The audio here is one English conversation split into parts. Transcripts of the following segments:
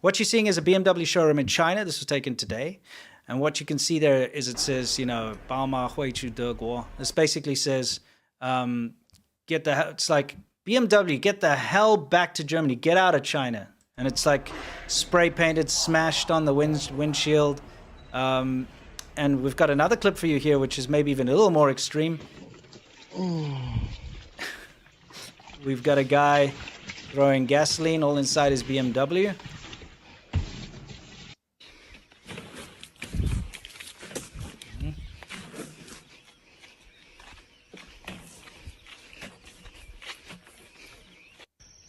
what you're seeing is a BMW showroom in China. This was taken today. And what you can see there is it says, you know, 宝马会去德国. This basically says, it's like, BMW, get the hell back to Germany. Get out of China. And it's like spray painted, smashed on the windshield. And we've got another clip for you here, which is maybe even a little more extreme. We've got a guy throwing gasoline all inside his BMW.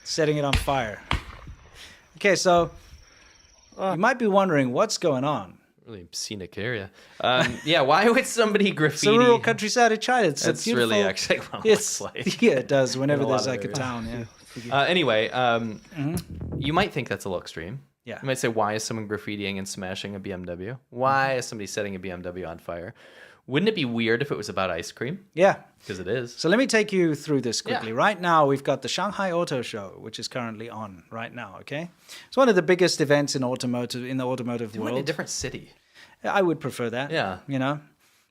Setting it on fire. Okay, so you might be wondering what's going on. Really scenic area. Yeah, why would somebody graffiti? It's a rural countryside of China. It's really actually what it looks like. Yeah, it does. Whenever there's like a town. Yeah. Anyway, you might think that's a little extreme. Yeah. You might say, why is someone graffitiing and smashing a BMW? Why is somebody setting a BMW on fire? Wouldn't it be weird if it was about ice cream? Yeah. Because it is. So let me take you through this quickly. Yeah. Right now, we've got the Shanghai Auto Show, which is currently on right now, okay? It's one of the biggest events in the automotive world. In a different city. I would prefer that. Yeah. You know?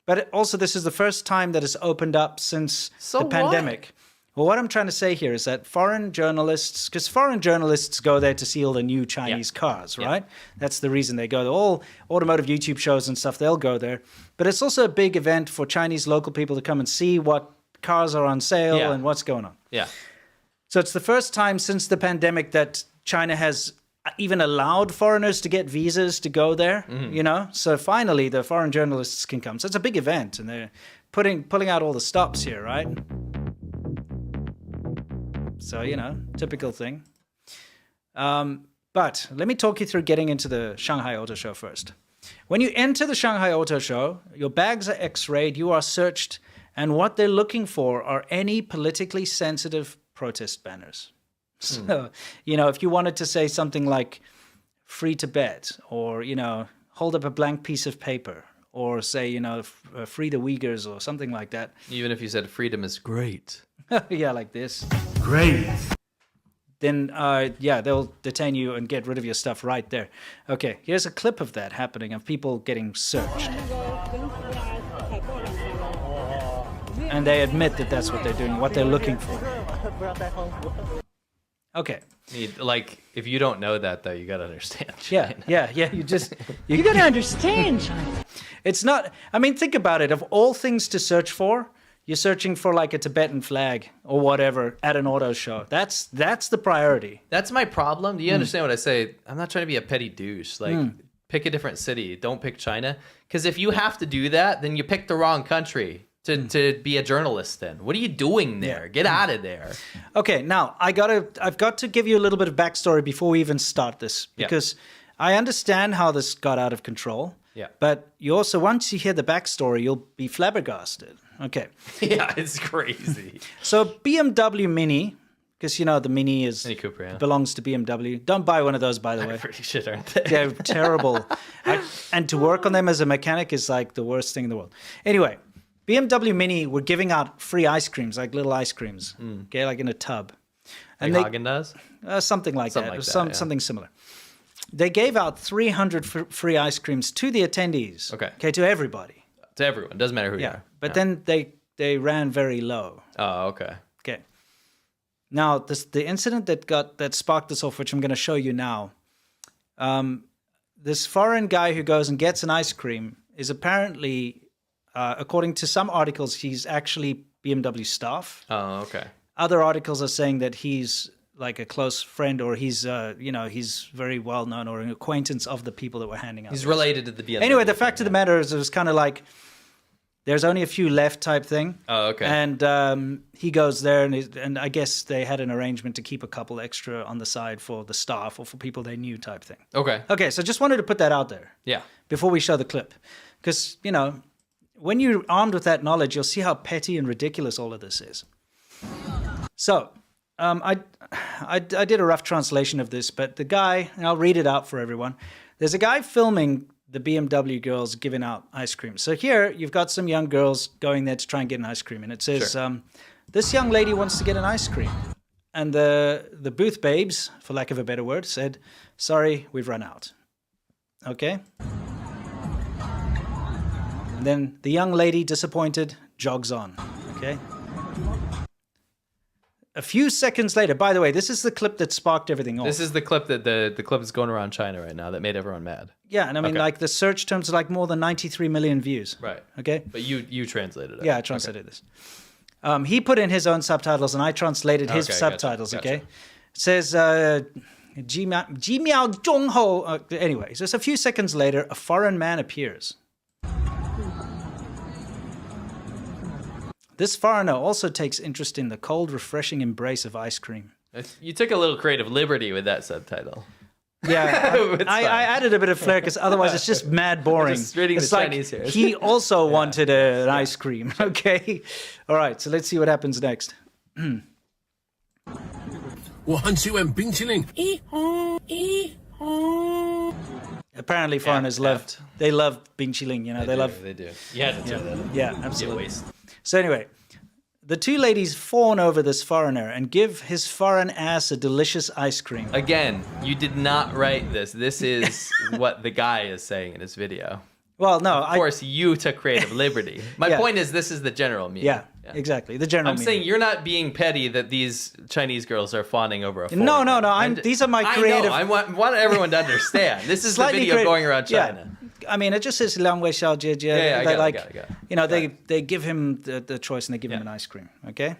But also, this is the first time that it's opened up since the pandemic. Well, what I'm trying to say here is that foreign journalists, because foreign journalists go there to see all the new Chinese cars, right? That's the reason they go. All automotive YouTube shows and stuff, they'll go there. But it's also a big event for Chinese local people to come and see what cars are on sale and what's going on. Yeah. So it's the first time since the pandemic that China has even allowed foreigners to get visas to go there, you know? So finally, the foreign journalists can come. So it's a big event, and they're pulling out all the stops here, right? So, you know, typical thing. But let me talk you through getting into the Shanghai Auto Show first. When you enter the Shanghai Auto Show, your bags are x-rayed, you are searched, and what they're looking for are any politically sensitive protest banners. So, you know, if you wanted to say something like free Tibet, or, you know, hold up a blank piece of paper, or say, you know, free the Uyghurs or something like that. Even if you said freedom is great. Yeah, like this. Great. Then, they'll detain you and get rid of your stuff right there. Okay, here's a clip of that happening, of people getting searched. And they admit that that's what they're doing, what they're looking for. Okay. Like, if you don't know that, though, you got to understand China. Yeah, you gotta understand China. It's not, I mean, think about it. Of all things to search for, you're searching for like a Tibetan flag or whatever at an auto show. That's the priority. That's my problem. Do you understand what I say? I'm not trying to be a petty douche. Like, pick a different city. Don't pick China. Because if you have to do that, then you pick the wrong country to be a journalist then. What are you doing there? Get out of there. Okay, now, I've got to give you a little bit of backstory before we even start this. Because I understand how this got out of control. Yeah. But you also, once you hear the backstory, you'll be flabbergasted. Okay. Yeah, it's crazy. So BMW Mini, because, you know, the Mini Mini Cooper, belongs to BMW. Don't buy one of those, by the way. Pretty shit, aren't they? They're terrible. And to work on them as a mechanic is like the worst thing in the world. Anyway, BMW Mini were giving out free ice creams, like little ice creams, okay, like in a tub. And like Häagen-Dazs? Something like that. Something similar. They gave out 300 free ice creams to the attendees. Okay, to everybody. To everyone. Doesn't matter who you are. But then they ran very low. Oh, okay. Okay. Now, the incident that sparked this off, which I'm going to show you now, this foreign guy who goes and gets an ice cream is apparently, according to some articles, he's actually BMW staff. Oh, okay. Other articles are saying that he's like a close friend, or he's, he's very well known, or an acquaintance of the people that were handing out. He's related to the BMW. Anyway, the fact of the matter is, it was kind of like, there's only a few left type thing. Oh, okay. And he goes there, and I guess they had an arrangement to keep a couple extra on the side for the staff or for people they knew type thing. Okay. Okay, so just wanted to put that out there. Yeah. Before we show the clip. Because, you know, when you're armed with that knowledge, you'll see how petty and ridiculous all of this is. So, I did a rough translation of this, but the guy, and I'll read it out for everyone. There's a guy filming the BMW girls giving out ice cream. So here, you've got some young girls going there to try and get an ice cream. And it says, this young lady wants to get an ice cream. And the booth babes, for lack of a better word, said, sorry, we've run out. Okay? And then the young lady, disappointed, jogs on. Okay? A few seconds later, by the way, this is the clip that sparked everything off. This is the clip that the clip is going around China right now that made everyone mad. Yeah, and I mean, like the search terms are like more than 93 million views. Right. Okay? But you translated it. Yeah, I translated this. He put in his own subtitles, and I translated his subtitles. Gotcha. Okay, it says "Ji Miao Zhong Ho." Anyway, just a few seconds later, a foreign man appears. This foreigner also takes interest in the cold, refreshing embrace of ice cream. You took a little creative liberty with that subtitle. Yeah, I added a bit of flair because otherwise it's just mad boring. Just reading it's the like Chinese here. he also wanted an ice cream. Okay, all right. So let's see what happens next. 我很喜欢冰淇淋。 Apparently, foreigners love Bing Chiling. You know, they love. They do. You had to throw that in. Yeah, You absolutely. waste. So anyway, the two ladies fawn over this foreigner and give his foreign ass a delicious ice cream. Again, you did not write this. This is what the guy is saying in his video. Well, no, Of course, you took creative liberty. My Yeah. point is, this is the general meaning. Yeah, exactly. The general I'm meaning. saying you're not being petty that these Chinese girls are fawning over a foreigner. No. These are my creative. I want everyone to understand. This is the Slightly video creative- going around China. Yeah. I mean, it just says Liang Wei Xiao Jie Jie. Yeah, I They got it. you know, they give him the choice and they give him an ice cream. Okay,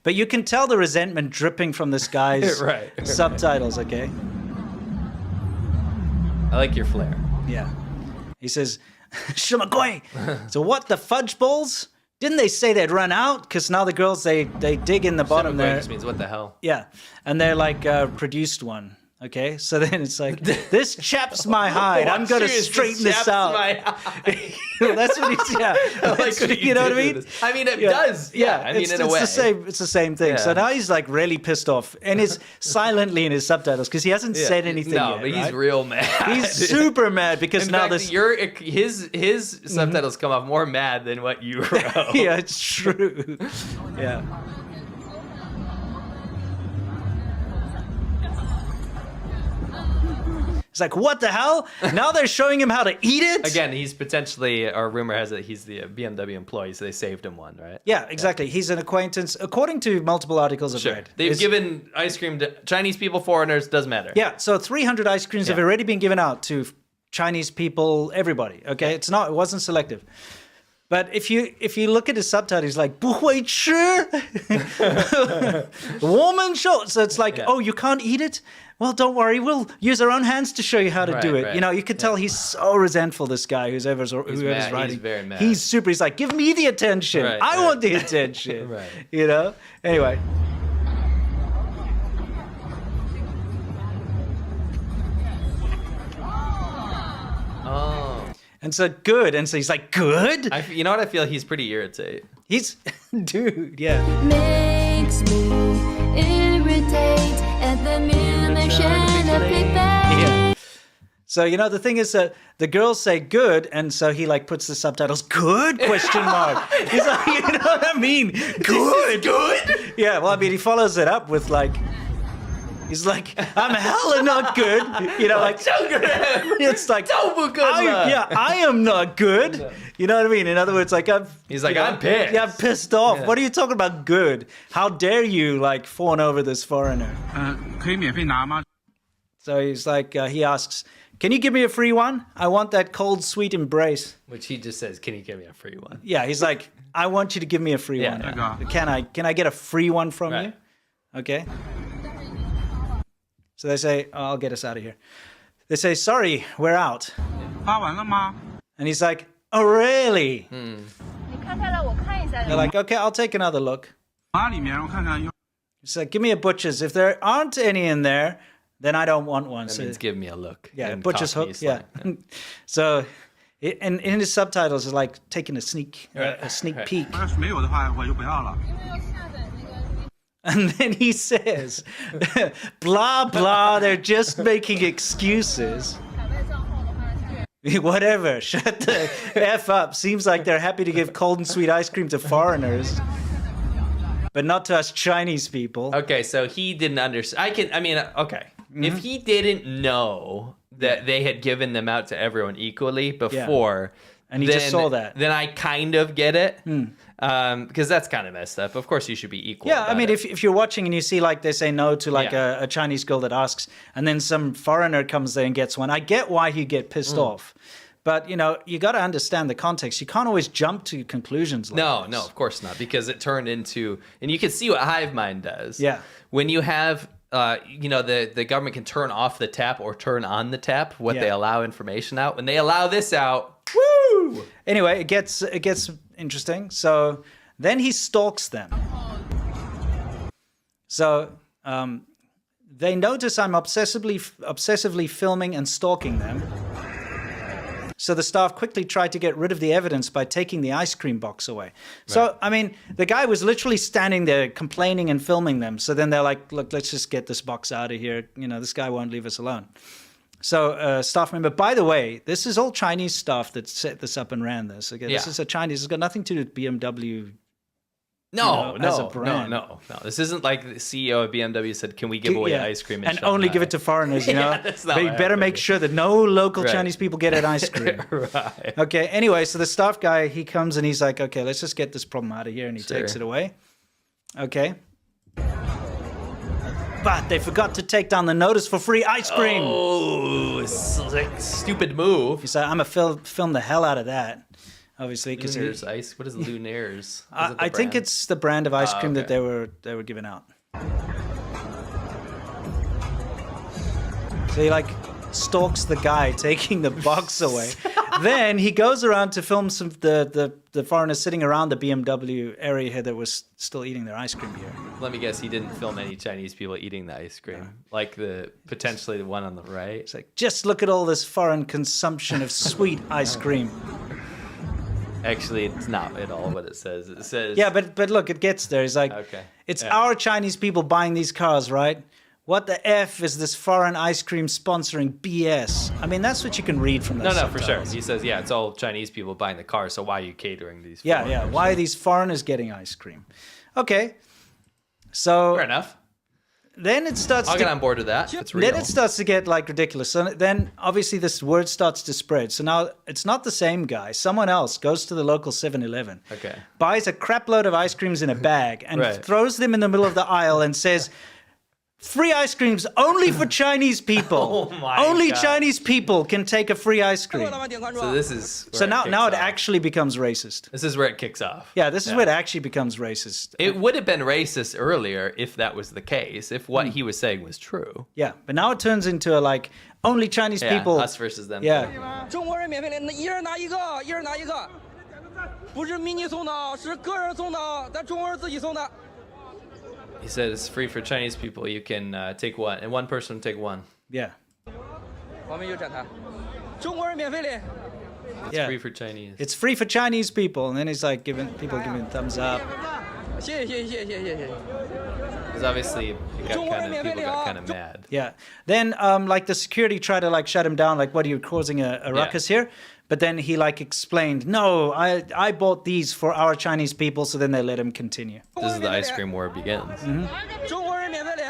but you can tell the resentment dripping from this guy's Right. subtitles. Okay, I like your flair. yeah. He says, 什么鬼? So what, the fudge balls? Didn't they say they'd run out? Because now the girls, they dig in the bottom there. Just means what the hell. Yeah, and they're like produced one. Okay, so then it's like, this chaps my hide. I'm going to straighten this out. Well, that's what he's, yeah. That's what- you know what I mean? I mean, it Yeah. does. Yeah, I mean, it's, in a it's way. It's the same thing. So Yeah. now he's like really pissed off and is silently in his subtitles because he hasn't said anything No, yet, but he's right? real mad. He's super mad because In now fact, this... his subtitles come off more mad than what you wrote. Yeah, it's true. Yeah. It's like, what the hell? Now they're showing him how to eat it? Again, he's potentially, or rumor has it, he's the BMW employee, so they saved him one, right? Yeah, exactly. He's an acquaintance, according to multiple articles I've Sure. read. They've It's- given ice cream to Chinese people, foreigners, doesn't matter. Yeah, so 300 ice creams have Yeah. already been given out to Chinese people, everybody. Okay, it wasn't selective. But if you look at his subtitle, he's like 不会吃 woman show. So it's like, oh, you can't eat it? Well, don't worry, we'll use our own hands to show you how to do Right, it. right. You know, you could tell he's so resentful, this guy, whoever's mad. writing. He's very mad. He's super. He's like, give me the attention. Right, I right. want the attention. Right. You know? Anyway. Oh. And so good. And so he's like, good? You know what? I feel he's pretty irritated. He's, dude, yeah. Makes me irritate at the mention of Big Bang. Yeah. So, you know, the thing is that the girls say good, and so he like puts the subtitles, good, question mark. He's like, you know what I mean? Good. Good? Yeah, well, I mean, he follows it up with like, he's like, I'm hella not good. You know, like, it's like, I am not good. You know what I mean? In other words, like, He's like, you know, I'm pissed. Yeah, I'm pissed off. Yeah. What are you talking about good? How dare you, like, fawn over this foreigner? 可以免费拿吗？ So he's like, he asks, can you give me a free one? I want that cold, sweet embrace. Which he just says, can you give me a free one? Yeah, he's like, I want you to give me a free Yeah, one. yeah. Can I get a free one from Right. you? Okay. So they say, oh, I'll get us out of here. They say, sorry, we're out. 发完了吗？ And he's like, oh, really? 你看看了，我看一下。 They're like, okay, I'll take another look. 拿里面我看看有。 He's like, give me a butcher's. If there aren't any in there, then I don't want one. That So, means give me a look. yeah, in butcher's Cockney hook. Yeah. slang. So, and in his subtitles, it's like taking a sneak Right, sneak right. peek. 要是没有的话，我就不要了。 And then he says, blah, blah, they're just making excuses. Whatever, shut the F up. Seems like they're happy to give cold and sweet ice cream to foreigners, but not to us Chinese people. Okay, so he didn't understand. Okay. If he didn't know that they had given them out to everyone equally before, and he just saw that, then I kind of get it. Because that's kind of messed up. Of course, you should be equal. Yeah, I mean, it. if you're watching and you see like they say no to like a Chinese girl that asks, and then some foreigner comes there and gets one, I get why you get pissed off. But, you know, you got to understand the context. You can't always jump to conclusions like this. No, of course not. Because it turned into, and you can see what Hive Mind does. Yeah. When you have, you know, the government can turn off the tap or turn on the tap, what they allow information out. When they allow this out, woo! Anyway, it gets interesting. So then he stalks them. So they notice I'm obsessively filming and stalking them. So the staff quickly tried to get rid of the evidence by taking the ice cream box away. So, I mean, the guy was literally standing there complaining and filming them. So then they're like, look, let's just get this box out of here. You know, this guy won't leave us alone. So staff member, by the way, this is all Chinese staff that set this up and ran this. Okay, this is a Chinese. It's got nothing to do with BMW. No. No. This isn't like the CEO of BMW said, "Can we give away ice cream in and Shanghai?" only give it to foreigners?" You know, that's not but you what better happened. make sure that no local Chinese people get an ice cream. Right. Okay. Anyway, so the staff guy, he comes and he's like, "Okay, let's just get this problem out of here," and he takes it away. Okay. But they forgot to take down the notice for free ice cream. Oh, stupid move. He's like, "I'm gonna film the hell out of that." Obviously, because Lunair's ice. What is Lunair's? I think it's the brand of ice cream that they were giving out. So he like stalks the guy taking the box away. Then he goes around to film some the foreigners sitting around the BMW area here that was still eating their ice cream here. Let me guess, he didn't film any Chinese people eating the ice cream, like potentially the one on the right. It's like, just look at all this foreign consumption of sweet ice cream. Actually, it's not at all what it says. It says Yeah, but look, it gets there. It's like, it's our Chinese people buying these cars, right? What the F is this foreign ice cream sponsoring BS? I mean, that's what you can read from that. No, for sure. He says, yeah, it's all Chinese people buying the car, so why are you catering these? Yeah. Why are these foreigners getting ice cream? Okay, so fair enough. Then it starts. I'll get on board with that. It's real. Then it starts to get like ridiculous. So then obviously this word starts to spread. So now it's not the same guy. Someone else goes to the local 7-Eleven, buys a crap load of ice creams in a bag, and throws them in the middle of the aisle and says, "Free ice creams only for Chinese people. Only Chinese people can take a free ice cream." So this is now it actually becomes racist. This is where it kicks off. Yeah, this is where it actually becomes racist. It would have been racist earlier if that was the case, if what he was saying was true. Yeah, but now it turns into a like only Chinese people. Us versus them. Yeah. 中国人免费的，一人拿一个，一人拿一个，不是迷你送的，是个人送的，咱中国人自己送的。 He said it's free for Chinese people. You can take one, and one person take one. Yeah. 我们有展台，中国人免费的。 It's free for Chinese. It's free for Chinese people, and then he's like giving thumbs up. 谢谢。 Because obviously people got kind of mad. Yeah. Then like the security tried to like shut him down, like, what are you causing a ruckus here? But then he like explained, no, I bought these for our Chinese people, so then they let him continue. This is the ice cream war begins. 中国人免费的。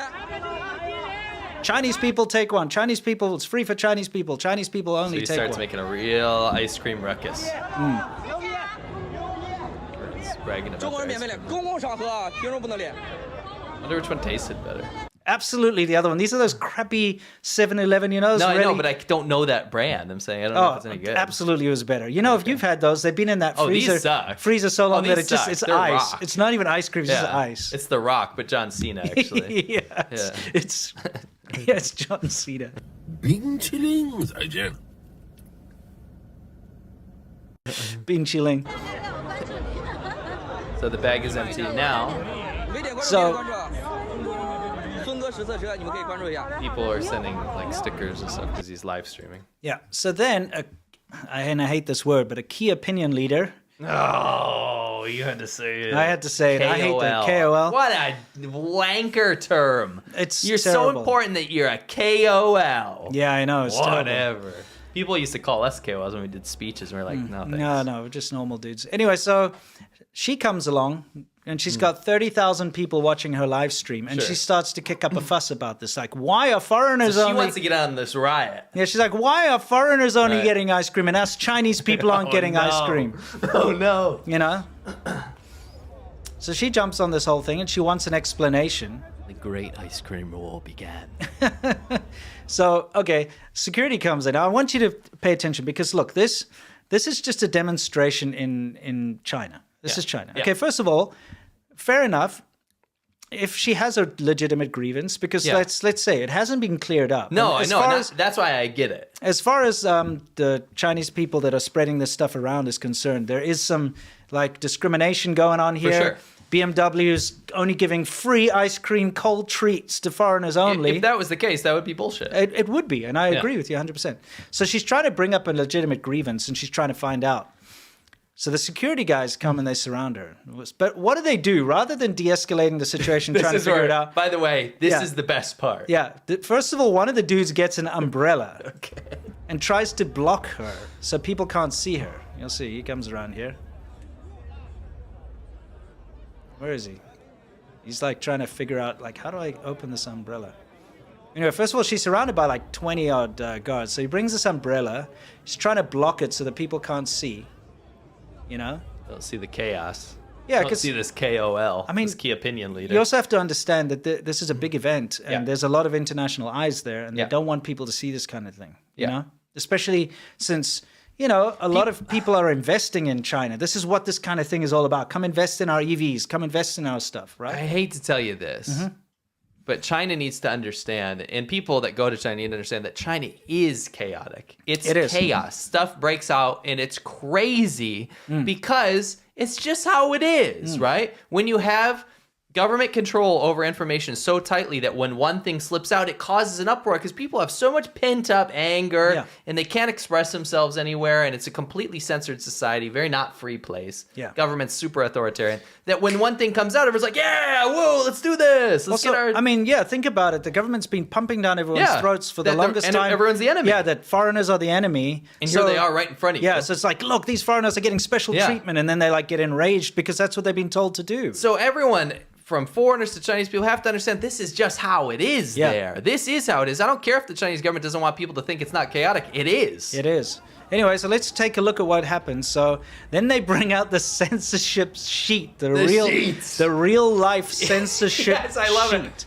Chinese people take one. Chinese people, it's free for Chinese people. Chinese people So only he take starts one. making a real ice cream ruckus. He's bragging about 中国人 the 免费 ice 的，公共场合凭什么不能领？ cream. I wonder which one tasted better. Absolutely the other one. These are those crappy 7-Eleven, you know? No, I know, really- but I don't know that brand. I'm saying I don't know if it's any good. Absolutely it was better. You know, if you've had those, they've been in that Oh, these freezer, suck. freezer so long Oh, that these it just, suck. it's They're ice. rock. It's not even ice cream, it's just ice. It's The Rock, but John Cena, actually. It's it's John Cena. 冰淇淋再见。 Bean chilling. So the bag is empty now. 没点关注， So- 点关注。孙哥实测车，你们可以关注一下。 People are sending like stickers and stuff because he's live streaming. Yeah. So then, and I hate this word, but a key opinion leader. Oh, you had to say it. I had to say it. I hate the KOL. What a wanker term. You're so terrible. important that you're a KOL. Yeah, I know. It's terrible. Whatever. People used to call us KOLs when we did speeches, and we're like, no, thanks. No, we're just normal dudes. Anyway, so she comes along and she's got 30,000 people watching her live stream, and Sure. she starts to kick up a fuss about this. Like, why are foreigners She only... wants to get on this riot. Yeah, she's like, why are foreigners only Right. getting ice cream and us Chinese people aren't getting no. ice cream? Oh no. You know? So she jumps on this whole thing and she wants an explanation. The great ice cream war began. So, okay, security comes in. Now, I want you to pay attention because, look, this is just a demonstration in China. This is China. Yeah. Okay, first of all, fair enough if she has a legitimate grievance, because Yeah. let's say it hasn't been cleared up. No, And I as know. far and as- that's why I get it. As far as the Chinese people that are spreading this stuff around is concerned, there is some like discrimination going on here. sure. BMWs only giving free ice cream, cold treats to foreigners only. If that was the case, that would be bullshit. It would be, and I agree with you 100%. So she's trying to bring up a legitimate grievance, and she's trying to find out. So the security guys come and they surround her. But what do? Rather than de-escalating the situation, trying to figure it out. By the way, this Yeah. is the best part. Yeah. First of all, one of the dudes gets an umbrella and tries to block her so people can't see her. You'll see. He comes around here. Where is he? He's like trying to figure out, like, how do I open this umbrella? Anyway, first of all, she's surrounded by like 20 odd guards. So he brings this umbrella. He's trying to block it so that people can't see. You know? Don't see the chaos. Yeah, Don't 'cause- see this KOL. I mean, this key opinion leader. You also have to understand that this is a big event, and Yeah. there's a lot of international eyes there, and Yeah. they don't want people to see this kind of thing. You Yeah. know, especially since a lot of people are investing in China. This is what this kind of thing is all about. Come invest in our EVs. Come invest in our stuff, I right? hate to tell you this, Mm-hmm. but China needs to understand, and people that go to China need to understand that China is chaotic. It is chaos. Stuff breaks out, and it's crazy because it's just how it is, right? When you have government control over information so tightly that when one thing slips out, it causes an uproar because people have so much pent up anger Yeah. and they can't express themselves anywhere. And it's a completely censored society, very not free place. Yeah. Government's super authoritarian. That when one thing comes out, everyone's like, yeah, whoa, let's do this. Let's Also, get our. I mean, yeah, think about it. The government's been pumping down everyone's Yeah, throats for the that longest and time. everyone's the enemy. Yeah, that foreigners are the enemy. And here they are right in front of you. Yeah, so it's like, look, these foreigners are getting special Yeah. treatment, and then they like get enraged because that's what they've been told to do. So everyone, from foreigners to Chinese people, have to understand this is just how it is Yeah. there. This is how it is. I don't care if the Chinese government doesn't want people to think it's not chaotic. It is. It is. Anyway, so let's take a look at what happens. So then they bring out the censorship sheet, the sheets. real life censorship Yes, I love sheet.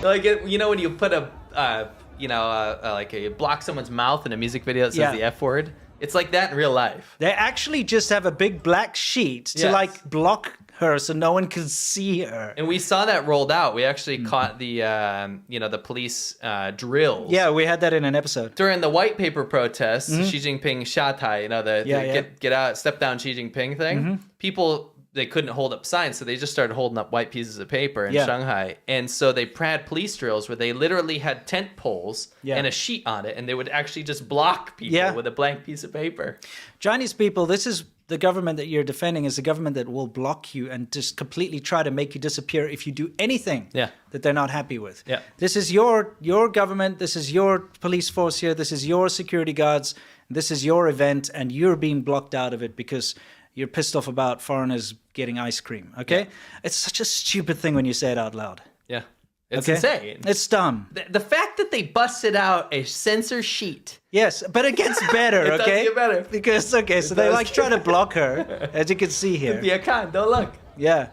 Like, when you put like you block someone's mouth in a music video that says Yeah. the F word? It's like that in real life. They actually just have a big black sheet to Yes. like block her so no one can see her. And we saw that rolled out. We actually caught the, the police drills. Yeah, we had that in an episode. During the white paper protests, Xi Jinping Shatai, the Yeah. get out, step down Xi Jinping thing, people, they couldn't hold up signs, so they just started holding up white pieces of paper in Yeah. Shanghai. And so they had police drills where they literally had tent poles Yeah. and a sheet on it, and they would actually just block people Yeah. with a blank piece of paper. Chinese people, this is the government that you're defending is a government that will block you and just completely try to make you disappear if you do anything Yeah. that they're not happy with. Yeah. This is your government, this is your police force here, this is your security guards, this is your event, and you're being blocked out of it because you're pissed off about foreigners getting ice cream, okay? Yeah. It's such a stupid thing when you say it out loud. Yeah. It's Okay? insane. It's dumb. The fact that they busted out a censor sheet. Yes, but it gets better, It does okay? get better. Because, so they does. like try to block her, as you can see here. Be a con, don't look. Yeah.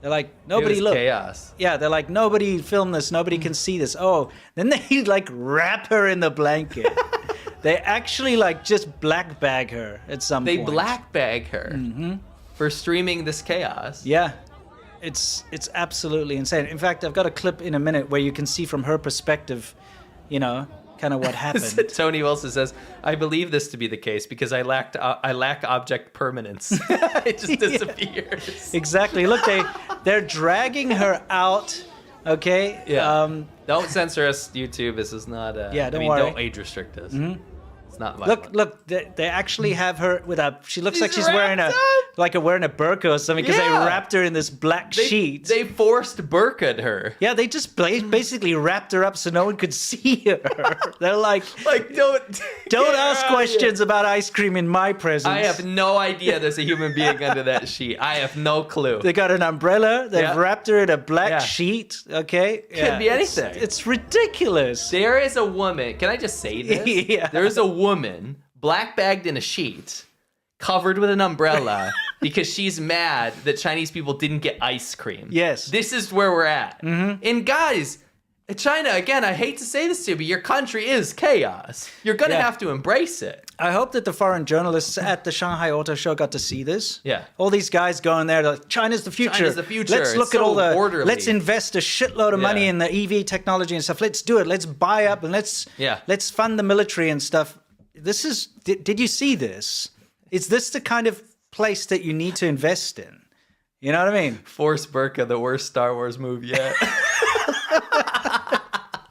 They're like, nobody it was look. chaos. Yeah, they're like, nobody film this, nobody can see this. Oh, then they like wrap her in the blanket. They actually like just black bag her at some They point. black bag her for streaming this chaos. Yeah. It's absolutely insane. In fact, I've got a clip in a minute where you can see from her perspective, kind of what happened. Tony Wilson says, "I believe this to be the case because I lack object permanence. It just disappears." Exactly. Look, they're dragging her out. Okay. Yeah. Don't censor us, YouTube. This is not. Yeah, don't worry. Don't age restrict us. It's not violent. Look, they actually have her with a. She looks like she's wearing wrapped wearing a burqa or something because they Yeah. wrapped her in this black sheet. They forced burqa'd her. Yeah, they just basically wrapped her up so no one could see her. They're like Don't ask questions about ice cream in my presence. I have no idea there's a human being under that sheet. I have no clue. They got an umbrella. They've Yeah. wrapped her in a black Yeah. sheet. Okay, Could be anything. It's ridiculous. There is a woman. Can I just say this? Yeah. There is a woman black bagged in a sheet, covered with an umbrella because she's mad that Chinese people didn't get ice cream. Yes. This is where we're at. And guys, China, again, I hate to say this to you, but your country is chaos. You're going to Yeah. have to embrace it. I hope that the foreign journalists at the Shanghai Auto Show got to see this. Yeah. All these guys going there like, China's the future. China's the future. Let's look It's at all so the. orderly. Let's invest a shitload of money Yeah. in the EV technology and stuff. Let's do it. Let's buy up and let's fund the military and stuff. This is. Did you see this? Is this the kind of place that you need to invest in? You know what I mean? Force burqa, the worst Star Wars movie yet.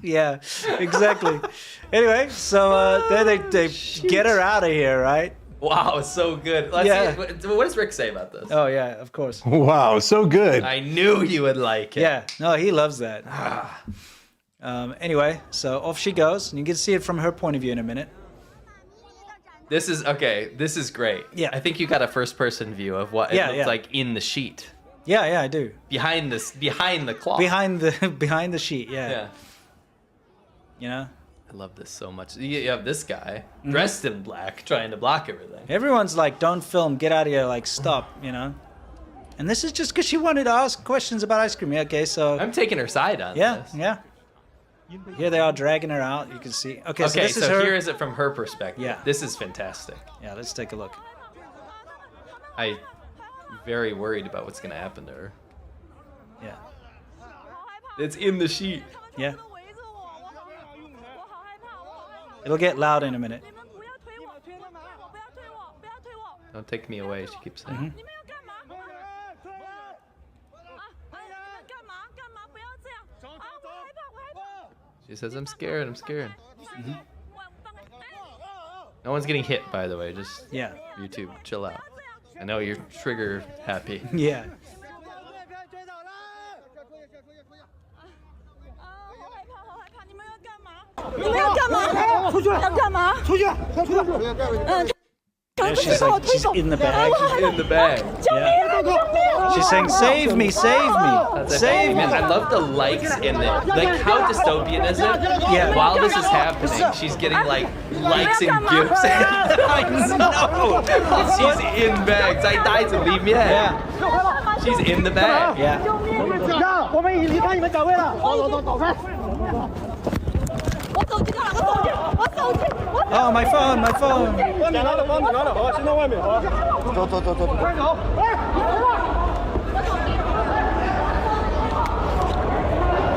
Yeah, exactly. Anyway, so there they get her out of here, right? Wow, it's so good. Let's Yeah. see, what does Rick say about this? Oh yeah, of course. Wow, so good. I knew you would like it. Yeah, no, he loves that. Anyway, so off she goes, and you can see it from her point of view in a minute. This is great. Yeah. I think you got a first person view of what it Yeah, looked yeah. like in the sheet. Yeah, I do. Behind the cloth. Behind the sheet, yeah. Yeah. You know, I love this so much. You have this guy Mm-hmm. dressed in black trying to block everything. everyone's like, "Don't film, get out of here!" Like, stop, you know. And this is just because she wanted to ask questions about ice cream. Yeah, okay, so I'm taking her side on yeah, this. yeah. Here they are dragging her out. You can see. Okay, so Okay, this is her. here is it from her perspective. Yeah. This is fantastic. Yeah, let's take a look. I'm very worried about what's gonna happen to her. Yeah, It's in the sheet. yeah. It'll get loud in a minute. Don't take me away, she keeps saying. Mm-hmm. She says, I'm scared, I'm scared. Mm-hmm. No one's getting hit, by the way. Just Yeah, YouTube, chill out. I know you're trigger happy. yeah. Yeah, she's like, she's in the bag. In the bag. Yeah. She's saying, "Save me, save me, save me." Man, I love the likes in it. Like, how dystopian is it? Yeah. While this is happening, she's getting like likes and gifts. I know. She's in bags. I died to leave me. Yeah, She's in the bag. yeah. Oh, my phone, my phone.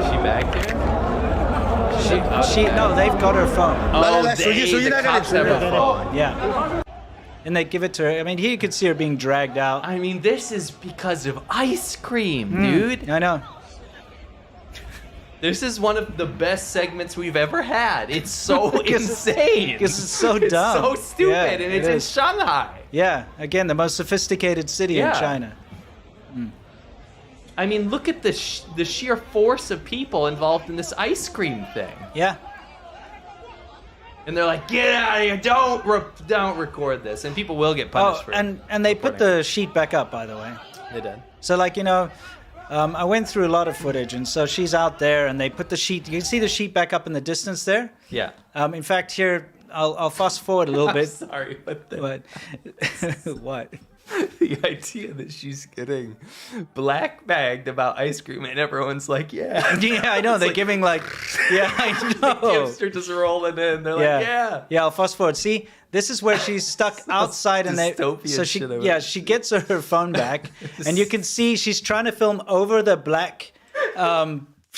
Is she back there? No, they've got her phone. Oh, the cops have her phone. Yeah. And they give it to her. I mean, here you could see her being dragged out. I mean, this is because of ice cream, dude. I know. This is one of the best segments we've ever had. It's so insane. Because it's so It's dumb. so stupid, Yeah, and it it's in is. Shanghai. Yeah, again, the most sophisticated city in Yeah. China. I mean, look at the sheer force of people involved in this ice cream thing. Yeah. And they're like, "Get out of here! Don't record this." And people will get punished Oh, for and they put the sheet back up, by the way. They did. So, like, you know, I went through a lot of footage, and so she's out there, and they put the sheet. You can see the sheet back up in the distance there. Yeah. In fact, here I'll fast forward a little bit. Sorry, but But what? the idea that she's getting black bagged about ice cream and everyone's like, yeah. Yeah, I know. They're like- giving like, yeah, I know. Gifts are just rolling in. They're like, yeah. Yeah, I'll fast forward. See, this is where she's stuck outside, and dystopian so she, shit of it. yeah, she gets her phone back, and you can see she's trying to film over the black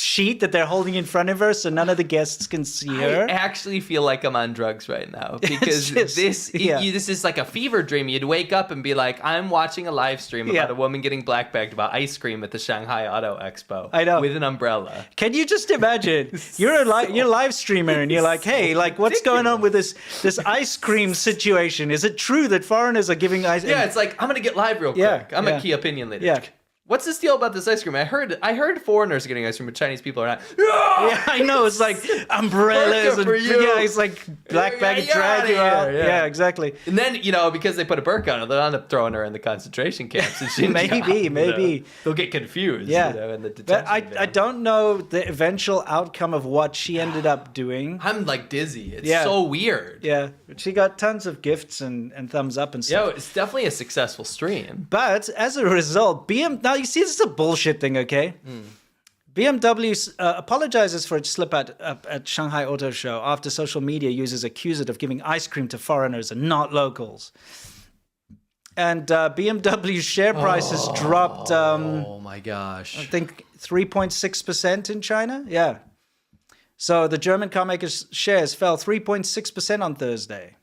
sheet that they're holding in front of her so none of the guests can see her. I actually feel like I'm on drugs right now because this is like a fever dream. You'd wake up and be like, I'm watching a live stream about a woman getting black bagged about ice cream at the Shanghai Auto Expo. I know. With an umbrella. Can you just imagine? You're a live streamer and you're like, hey, like what's going on with this ice cream situation? Is it true that foreigners are giving ice? Yeah, it's like I'm gonna get live real quick. I'm a key opinion leader. Yeah. What's this deal about this ice cream? I heard foreigners are getting ice cream, but Chinese people are not. Yeah, I know. It's like umbrellas and it's like black bag and drag you out. Yeah, exactly. And then because they put a burqa on her, they'll end up throwing her in the concentration camps. Maybe they'll get confused. Yeah, in the but I detention don't know the eventual outcome of what she ended up doing. I'm like dizzy. It's so weird. Yeah, she got tons of gifts and thumbs up and stuff. Yeah, it's definitely a successful stream. But as a result, now you see, this is a bullshit thing, okay? BMW apologizes for its slip at Shanghai Auto Show after social media users accuse it of giving ice cream to foreigners and not locals. And BMW's share price has dropped, oh my gosh. I think 3.6% in China. Yeah. So the German carmaker's shares fell 3.6% on Thursday.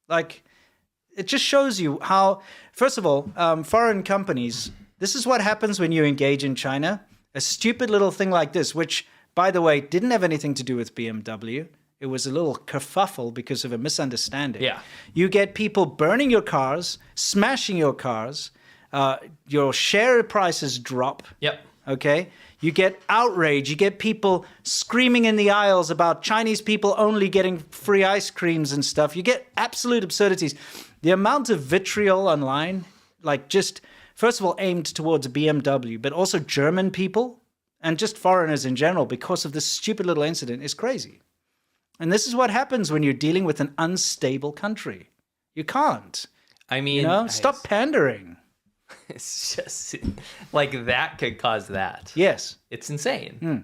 Like, it just shows you how, first of all, foreign companies, this is what happens when you engage in China. A stupid little thing like this, which, by the way, didn't have anything to do with BMW. It was a little kerfuffle because of a misunderstanding. Yeah. You get people burning your cars, smashing your cars, your share prices drop. Yep. Okay? You get outrage. You get people screaming in the aisles about Chinese people only getting free ice creams and stuff. You get absolute absurdities. The amount of vitriol online, like just, first of all, aimed towards BMW, but also German people and just foreigners in general because of this stupid little incident is crazy. And this is what happens when you're dealing with an unstable country. You can't. I mean, stop pandering. It's just like that could cause that. Yes. It's insane.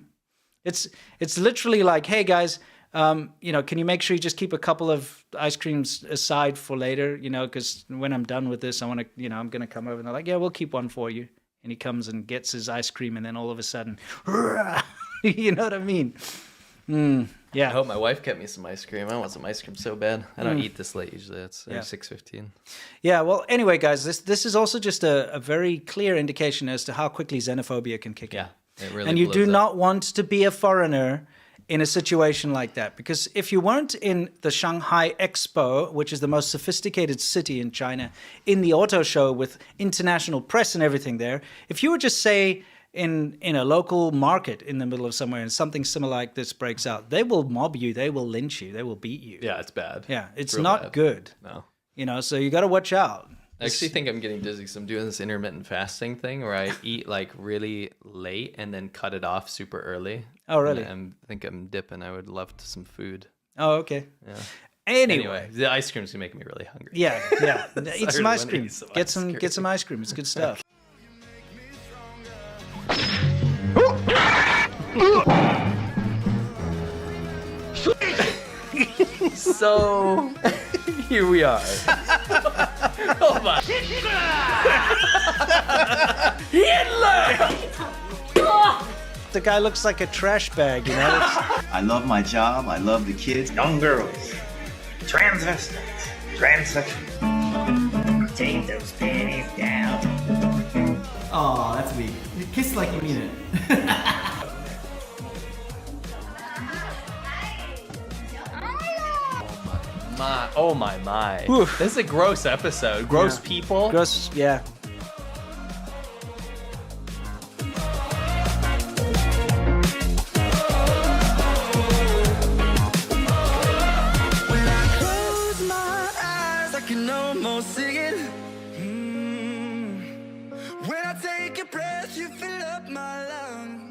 It's literally like, hey guys, can you make sure you just keep a couple of ice creams aside for later, because when I'm done with this, I want to, I'm going to come over. And they're like, yeah, we'll keep one for you. And he comes and gets his ice cream and then all of a sudden, you know what I mean? Yeah. I hope my wife kept me some ice cream. I want some ice cream so bad. I don't eat this late usually. It's 6:15. Yeah, well, anyway, guys, this is also just a very clear indication as to how quickly xenophobia can kick in. Yeah, it really and you do blows up. not want to be a foreigner in a situation like that. Because if you weren't in the Shanghai Expo, which is the most sophisticated city in China, in the auto show with international press and everything there, if you were just, say, in a local market in the middle of somewhere and something similar like this breaks out, they will mob you, they will lynch you, they will beat you. Yeah, it's bad. Yeah, it's real not bad. good. No. So you got to watch out. I actually think I'm getting dizzy because I'm doing this intermittent fasting thing where I eat like really late and then cut it off super early. Oh, really? And I think I'm dipping. I would love some food. Oh, okay. Yeah. Anyway, the ice cream's gonna make me really hungry. Yeah. Eat some ice cream. Get some ice cream. It's good stuff. So here we are. Oh my! The guy looks like a trash bag, I love my job. I love the kids. Young girls, transvestites, transsexuals. Take those panties down. Oh, that's weak. You kiss like you mean it. Oh my. Oof. This is a gross episode. Gross people. Gross, yeah. Can almost see it. When I take a breath, you fill up my lungs.